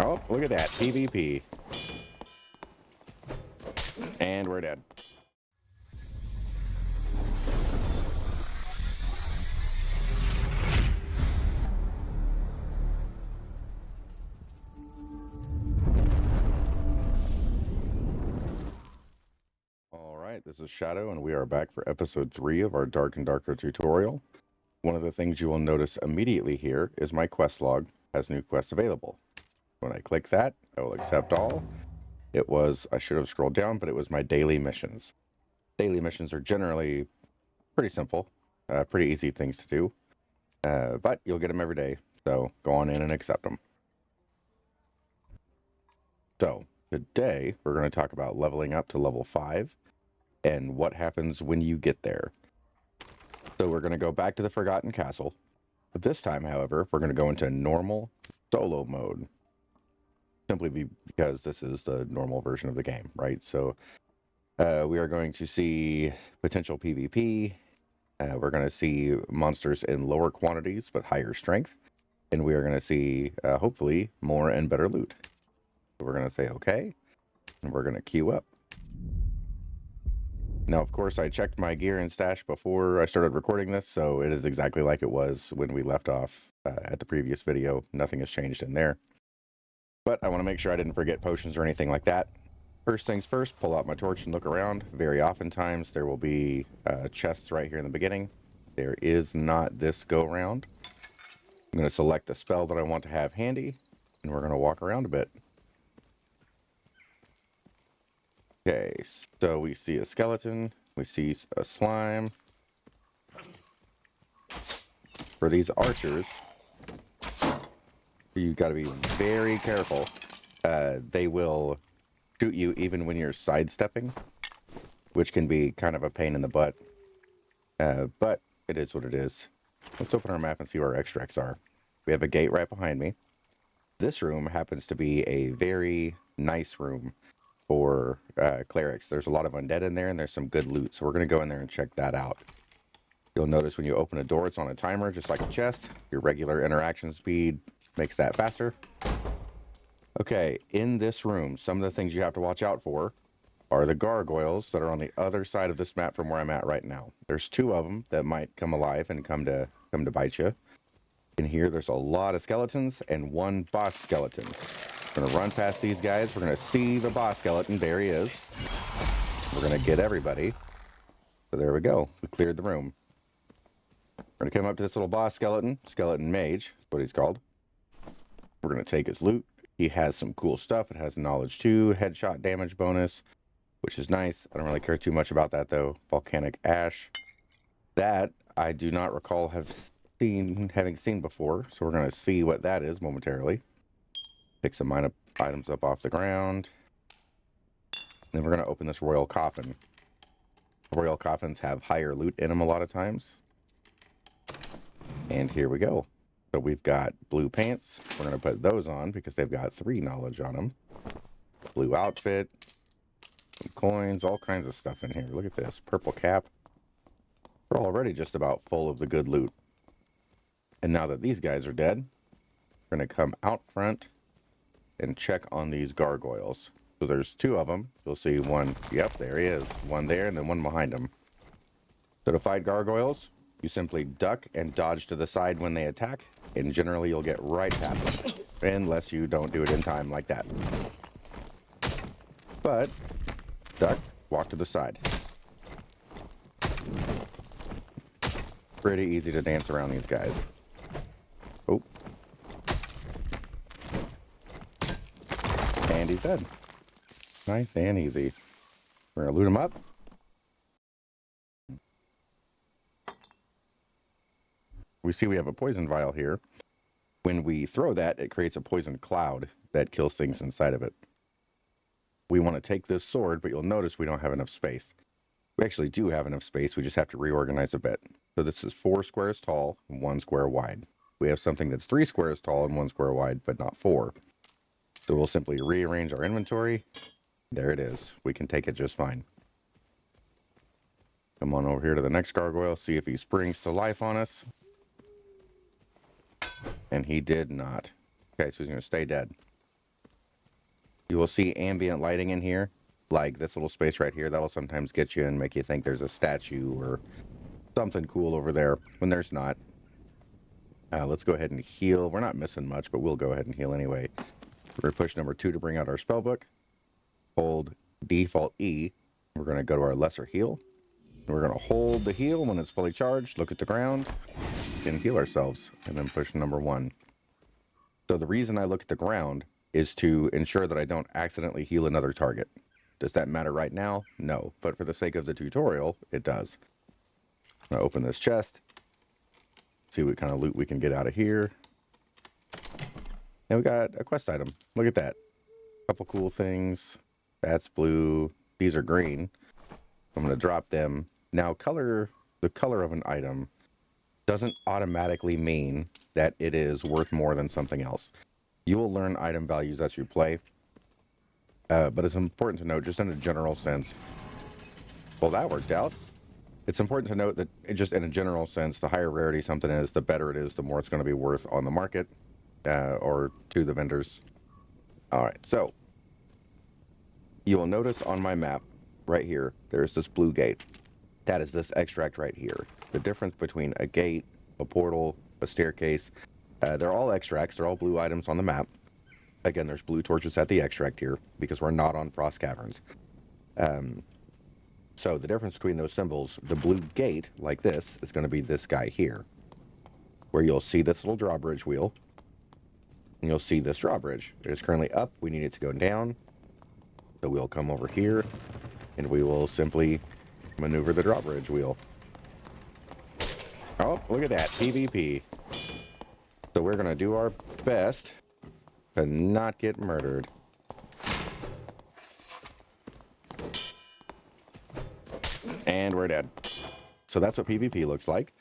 Oh, look at that. PvP. And we're dead. Alright, this is Shadow, and we are back for episode 3 of our Dark and Darker tutorial. One of the things you will notice immediately here is my quest log has new quests available. When I click that, I will accept all. I should have scrolled down, but it was my daily missions. Daily missions are generally pretty simple, pretty easy things to do, but you'll get them every day, so go on in and accept them. So, today we're going to talk about leveling up to level 5 and what happens when you get there. So we're going to go back to the Forgotten Castle, but this time, however, we're going to go into normal solo mode. Simply because this is the normal version of the game, right? So we are going to see potential PvP. We're going to see monsters in lower quantities but higher strength. And we are going to see, hopefully, more and better loot. So we're going to say okay, and we're going to queue up. Now, of course, I checked my gear and stash before I started recording this, so it is exactly like it was when we left off at the previous video. Nothing has changed in there. But I want to make sure I didn't forget potions or anything like that. First things first, pull out my torch and look around. Very oftentimes there will be chests right here in the beginning. There is not this go round. I'm going to select the spell that I want to have handy, and we're going to walk around a bit. Okay, so we see a skeleton, we see a slime. For these archers, you got to be very careful. They will shoot you even when you're sidestepping, which can be kind of a pain in the butt. But it is what it is. Let's open our map and see where our extracts are. We have a gate right behind me. This room happens to be a very nice room for clerics. There's a lot of undead in there, and there's some good loot, so we're going to go in there and check that out. You'll notice when you open a door, it's on a timer, just like a chest. Your regular interaction speed makes that faster. Okay, in this room, some of the things you have to watch out for are the gargoyles that are on the other side of this map from where I'm at right now. There's 2 of them that might come alive and come to bite you. In here, there's a lot of skeletons and 1 boss skeleton. We're going to run past these guys. We're going to see the boss skeleton. There he is. We're going to get everybody. So there we go. We cleared the room. We're going to come up to this little boss skeleton. Skeleton Mage is what he's called. We're going to take his loot. He has some cool stuff. It has knowledge too. Headshot damage bonus, which is nice. I don't really care too much about that though. Volcanic Ash. That I do not recall having seen before. So we're going to see what that is momentarily. Pick some items up off the ground. Then we're going to open this royal coffin. Royal coffins have higher loot in them a lot of times. And here we go. So we've got blue pants. We're going to put those on because they've got 3 knowledge on them. Blue outfit. Some coins. All kinds of stuff in here. Look at this. Purple cap. We're already just about full of the good loot. And now that these guys are dead, we're going to come out front and check on these gargoyles. So there's 2 of them. You'll see one. Yep, there he is. One there and then one behind him. So to fight gargoyles, you simply duck and dodge to the side when they attack, and generally you'll get right past them, unless you don't do it in time like that. But duck, walk to the side. Pretty easy to dance around these guys. Oh. And he's dead. Nice and easy. We're going to loot him up. We see we have a poison vial here. When we throw that, it creates a poison cloud that kills things inside of it. We want to take this sword, but you'll notice we don't have enough space. We actually do have enough space. We just have to reorganize a bit. So this is 4 squares tall and 1 square wide. We have something that's 3 squares tall and 1 square wide, but not 4. So we'll simply rearrange our inventory. There it is. We can take it just fine. Come on over here to the next gargoyle, see if he springs to life on us. And he did not. Okay, so he's going to stay dead. You will see ambient lighting in here, like this little space right here. That'll sometimes get you and make you think there's a statue or something cool over there when there's not. Let's go ahead and heal. We're not missing much, but we'll go ahead and heal anyway. We're going to push number 2 to bring out our spellbook. Hold default E. We're going to go to our lesser heal. We're going to hold the heal when it's fully charged, look at the ground, and heal ourselves, and then push number 1. So the reason I look at the ground is to ensure that I don't accidentally heal another target. Does that matter right now? No. But for the sake of the tutorial, it does. I'm going to open this chest. See what kind of loot we can get out of here. And we got a quest item. Look at that. Couple cool things. That's blue. These are green. I'm going to drop them. Now, the color of an item doesn't automatically mean that it is worth more than something else. You will learn item values as you play. But it's important to note, just in a general sense, well, that worked out. It's important to note that just in a general sense, the higher rarity something is, the better it is, the more it's going to be worth on the market or to the vendors. All right, so you will notice on my map right here, there's this blue gate. That is this extract right here. The difference between a gate, a portal, a staircase, they're all extracts. They're all blue items on the map. Again, there's blue torches at the extract here because we're not on Frost Caverns. So the difference between those symbols, the blue gate, like this, is going to be this guy here, where you'll see this little drawbridge wheel, and you'll see this drawbridge. It is currently up. We need it to go down. So we'll come over here, and we will simply maneuver the drawbridge wheel. Oh, look at that, PvP. So we're going to do our best to not get murdered. And we're dead. So that's what PvP looks like.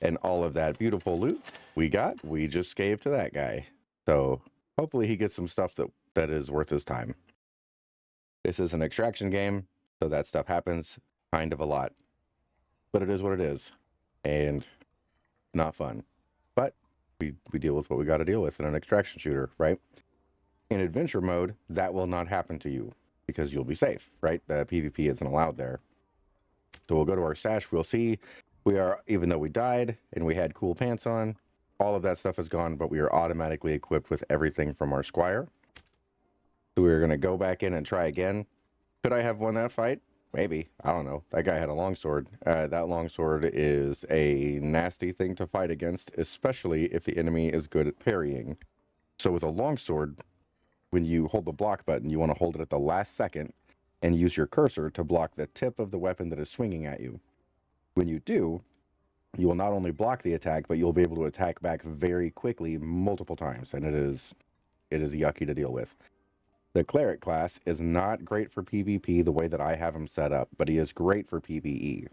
And all of that beautiful loot we got, we just gave to that guy. So hopefully he gets some stuff that is worth his time. This is an extraction game, so that stuff happens kind of a lot. But it is what it is. And not fun. But we deal with what we got to deal with in an extraction shooter, right? In adventure mode, that will not happen to you because you'll be safe, right? The PvP isn't allowed there. So we'll go to our stash. We'll see we are, even though we died and we had cool pants on, all of that stuff is gone, but we are automatically equipped with everything from our squire. So we're going to go back in and try again. Could I have won that fight? Maybe. I don't know. That guy had a longsword. That longsword is a nasty thing to fight against, especially if the enemy is good at parrying. So with a longsword, when you hold the block button, you want to hold it at the last second and use your cursor to block the tip of the weapon that is swinging at you. When you do, you will not only block the attack, but you'll be able to attack back very quickly multiple times, and it is yucky to deal with. The Cleric class is not great for PvP the way that I have him set up, but he is great for PvE.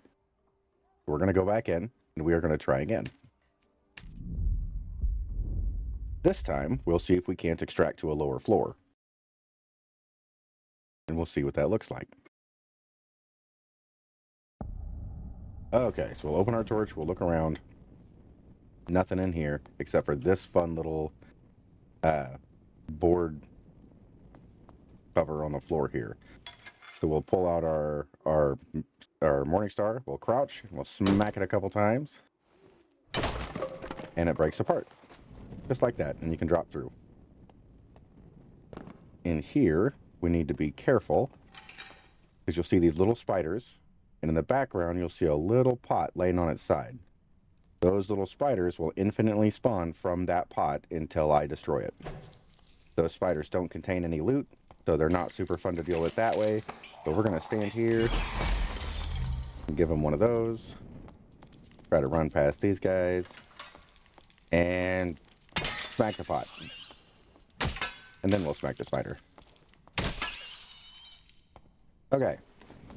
We're going to go back in, and we are going to try again. This time, we'll see if we can't extract to a lower floor. And we'll see what that looks like. Okay, so we'll open our torch, we'll look around. Nothing in here except for this fun little board cover on the floor here. So we'll pull out our Morningstar, we'll crouch, and we'll smack it a couple times. And it breaks apart. Just like that, and you can drop through. In here, we need to be careful, because you'll see these little spiders, and in the background, you'll see a little pot laying on its side. Those little spiders will infinitely spawn from that pot until I destroy it. Those spiders don't contain any loot, so they're not super fun to deal with that way. But we're going to stand here and give them one of those. Try to run past these guys. And smack the pot. And then we'll smack the spider. Okay,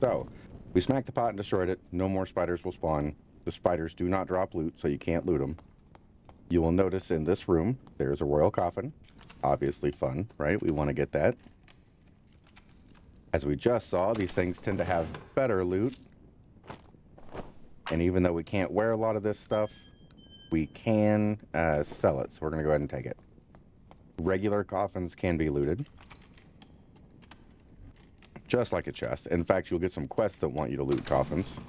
so we smacked the pot and destroyed it. No more spiders will spawn. The spiders do not drop loot, so you can't loot them. You will notice in this room, there's a royal coffin. Obviously fun, right? We want to get that. As we just saw, these things tend to have better loot. And even though we can't wear a lot of this stuff, we can sell it. So we're going to go ahead and take it. Regular coffins can be looted. just like a chest. In fact, you'll get some quests that want you to loot coffins.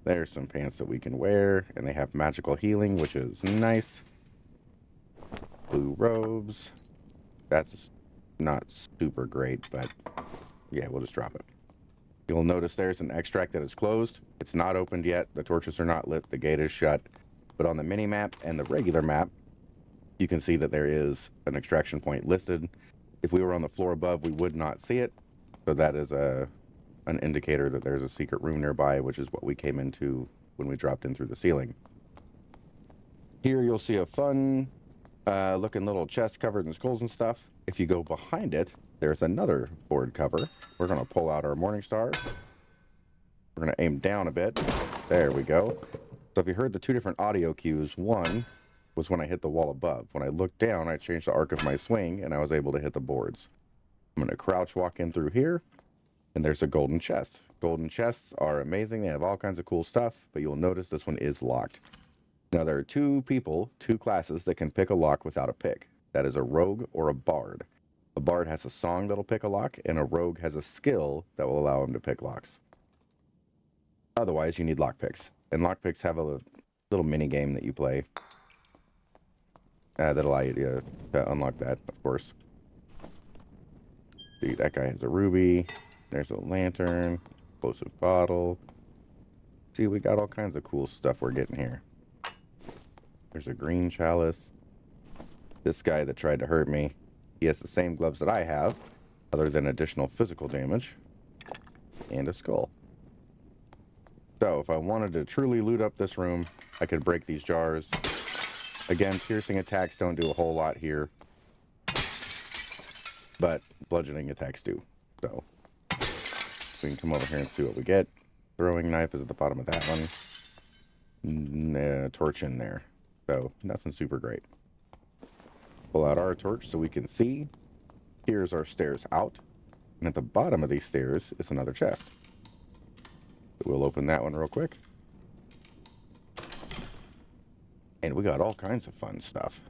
There's some pants that we can wear, and they have magical healing, which is nice. Blue robes. That's not super great, but yeah, we'll just drop it. You'll notice there's an extract that is closed. It's not opened yet. The torches are not lit. The gate is shut. But on the mini map and the regular map, you can see that there is an extraction point listed. If we were on the floor above, we would not see it. So that is an indicator that there's a secret room nearby, which is what we came into when we dropped in through the ceiling. Here you'll see a fun looking little chest covered in skulls and stuff. If you go behind it, there's another board cover. We're going to pull out our Morning Star. We're going to aim down a bit. There we go. So if you heard the two different audio cues, one was when I hit the wall above. When I looked down, I changed the arc of my swing, and I was able to hit the boards. I'm going to crouch walk in through here, and there's a golden chest. Golden chests are amazing. They have all kinds of cool stuff, but you'll notice this one is locked. Now, there are two classes that can pick a lock without a pick. That is a rogue or a bard. A bard has a song that'll pick a lock, and a rogue has a skill that will allow him to pick locks. Otherwise, you need lockpicks. And lockpicks have a little mini game that you play that allow you to unlock that, of course. See, that guy has a ruby. There's a lantern, explosive bottle. See, we got all kinds of cool stuff we're getting here. There's a green chalice. This guy that tried to hurt me, he has the same gloves that I have, other than additional physical damage, and a skull. So, if I wanted to truly loot up this room, I could break these jars. Again, piercing attacks don't do a whole lot here, but bludgeoning attacks do. So, we can come over here and see what we get. Throwing knife is at the bottom of that one. Torch in there. So, nothing super great. Pull out our torch so we can see. Here's our stairs out. And at the bottom of these stairs is another chest. We'll open that one real quick. And we got all kinds of fun stuff.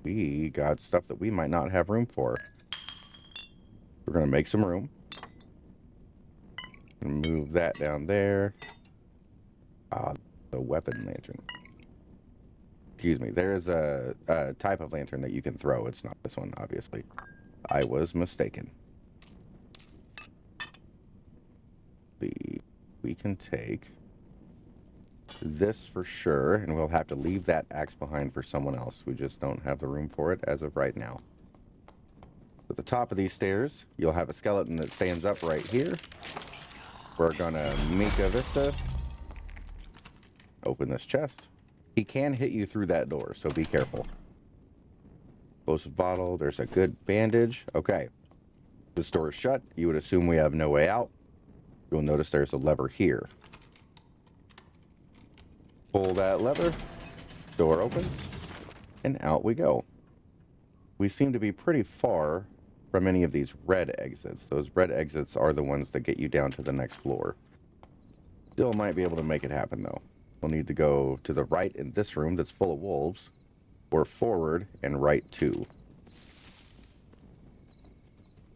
We got stuff that we might not have room for. We're going to make some room. Move that down there. The weapon lantern. Excuse me. There is a type of lantern that you can throw. It's not this one, obviously. I was mistaken. We can take this for sure, and we'll have to leave that axe behind for someone else. We just don't have the room for it as of right now. At the top of these stairs, you'll have a skeleton that stands up right here. We're gonna MICA VISTA. Open this chest. He can hit you through that door, so be careful. Explosive bottle. There's a good bandage. Okay. This door is shut. You would assume we have no way out. You'll notice there's a lever here. Pull that lever. Door opens. And out we go. We seem to be pretty far from any of these red exits. Those red exits are the ones that get you down to the next floor. Still might be able to make it happen, though. We'll need to go to the right in this room that's full of wolves, or forward and right too.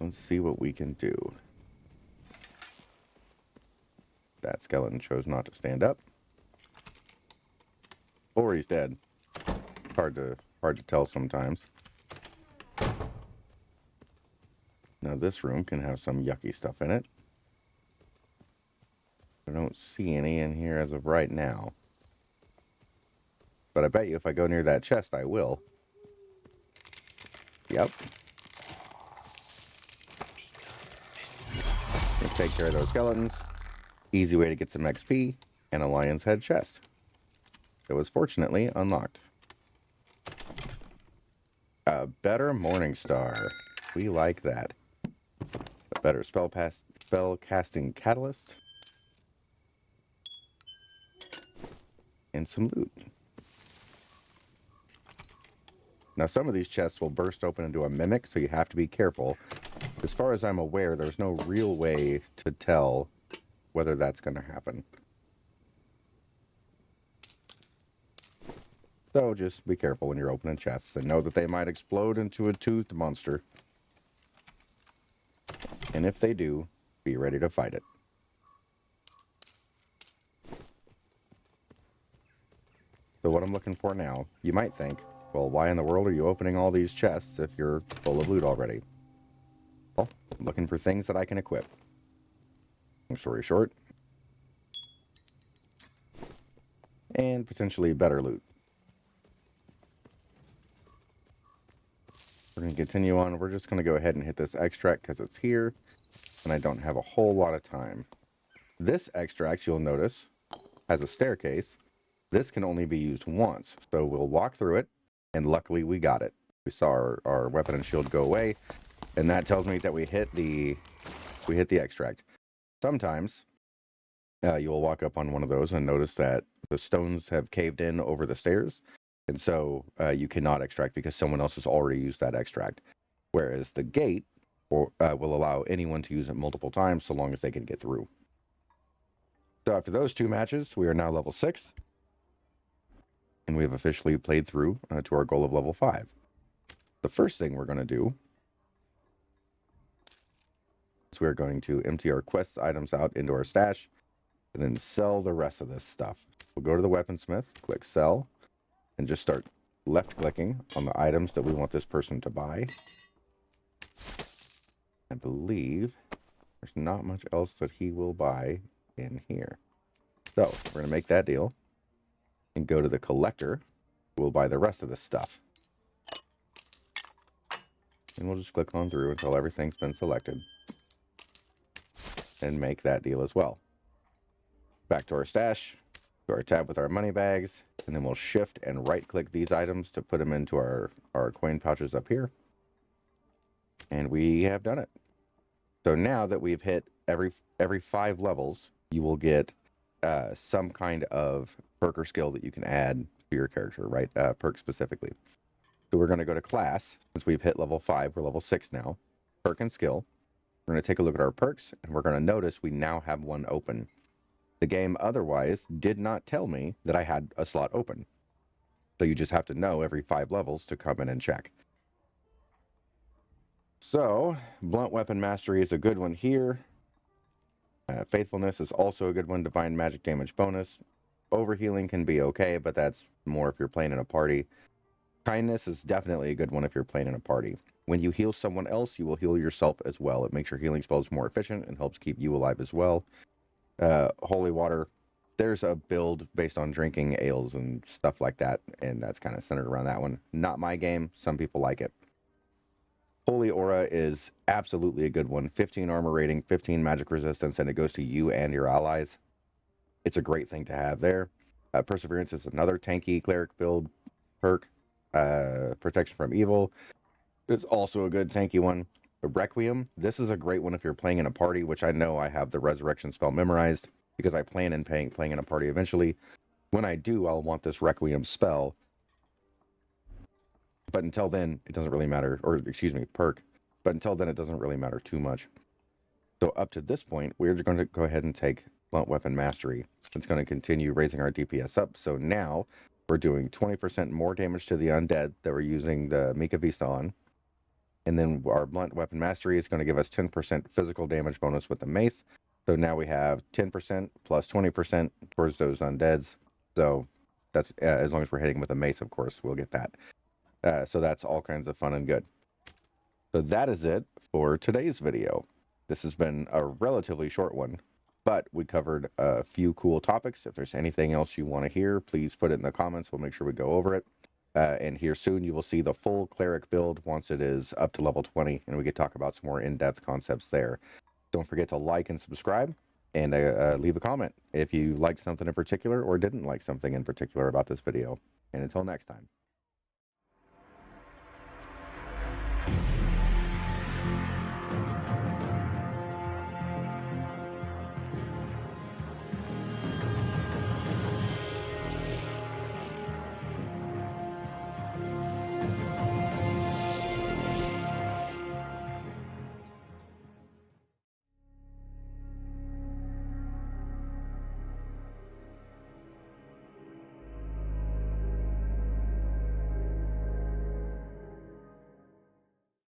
Let's see what we can do. That skeleton chose not to stand up. Or he's dead. Hard to tell sometimes. Now this room can have some yucky stuff in it. I don't see any in here as of right now. But I bet you if I go near that chest, I will. Yep. Gonna take care of those skeletons. Easy way to get some XP and a lion's head chest. It was fortunately unlocked. A better Morning Star. We like that. A better spell casting catalyst. And some loot. Now some of these chests will burst open into a mimic, so you have to be careful. As far as I'm aware, there's no real way to tell whether that's going to happen. So just be careful when you're opening chests and know that they might explode into a toothed monster. And if they do, be ready to fight it. So what I'm looking for now, you might think, well, why in the world are you opening all these chests if you're full of loot already? Well, I'm looking for things that I can equip. Long story short. And potentially better loot. We're going to continue on. We're just going to go ahead and hit this extract because it's here. And I don't have a whole lot of time. This extract, you'll notice, has a staircase. This can only be used once. So we'll walk through it. And luckily we got it. We saw our weapon and shield go away. And that tells me that we hit the extract. Sometimes you'll walk up on one of those and notice that the stones have caved in over the stairs. And so you cannot extract because someone else has already used that extract. Whereas the gate will allow anyone to use it multiple times so long as they can get through. So after those 2 matches, we are now level 6. And we have officially played through to our goal of level 5. The first thing we're going to do is we're going to empty our quest items out into our stash and then sell the rest of this stuff. We'll go to the weaponsmith, click sell, and just start left clicking on the items that we want this person to buy. I believe there's not much else that he will buy in here. So we're going to make that deal and go to the collector. We'll buy the rest of this stuff. And we'll just click on through until everything's been selected. And make that deal as well. Back to our stash, to our tab with our money bags, and then we'll shift and right click these items to put them into our coin pouches up here. And we have done it. So now that we've hit every 5 levels, you will get some kind of perk or skill that you can add to your character, right? Perk specifically. So we're going to go to class. Since we've hit level 5, we're level 6 now. Perk and skill. We're going to take a look at our perks, and we're going to notice we now have one open. The game otherwise did not tell me that I had a slot open. So you just have to know every 5 levels to come in and check. So, Blunt Weapon Mastery is a good one here. Faithfulness is also a good one. Divine Magic Damage bonus. Overhealing can be okay, but that's more if you're playing in a party. Kindness is definitely a good one if you're playing in a party. When you heal someone else, you will heal yourself as well. It makes your healing spells more efficient and helps keep you alive as well. Holy Water, there's a build based on drinking ales and stuff like that, and that's kind of centered around that one. Not my game. Some people like it. Holy Aura is absolutely a good one. 15 armor rating, 15 magic resistance, and it goes to you and your allies. It's a great thing to have there. Perseverance is another tanky cleric build perk. Protection from evil is also a good tanky one. Requiem, this is a great one if you're playing in a party, which I know I have the resurrection spell memorized because I plan on playing in a party eventually. When I do, I'll want this Requiem spell. But until then, it doesn't really matter, or excuse me, perk. But until then, it doesn't really matter too much. So up to this point, we're just going to go ahead and take Blunt Weapon Mastery. It's going to continue raising our DPS up. So now we're doing 20% more damage to the undead that we're using the MICA VISTA on. And then our Blunt Weapon Mastery is going to give us 10% physical damage bonus with the mace. So now we have 10% plus 20% towards those undeads. So that's as long as we're hitting with a mace, of course, we'll get that. So that's all kinds of fun and good. So that is it for today's video. This has been a relatively short one, but we covered a few cool topics. If there's anything else you want to hear, please put it in the comments. We'll make sure we go over it. And here soon you will see the full cleric build once it is up to level 20, and we can talk about some more in-depth concepts there. Don't forget to like and subscribe, and leave a comment if you liked something in particular or didn't like something in particular about this video. And until next time.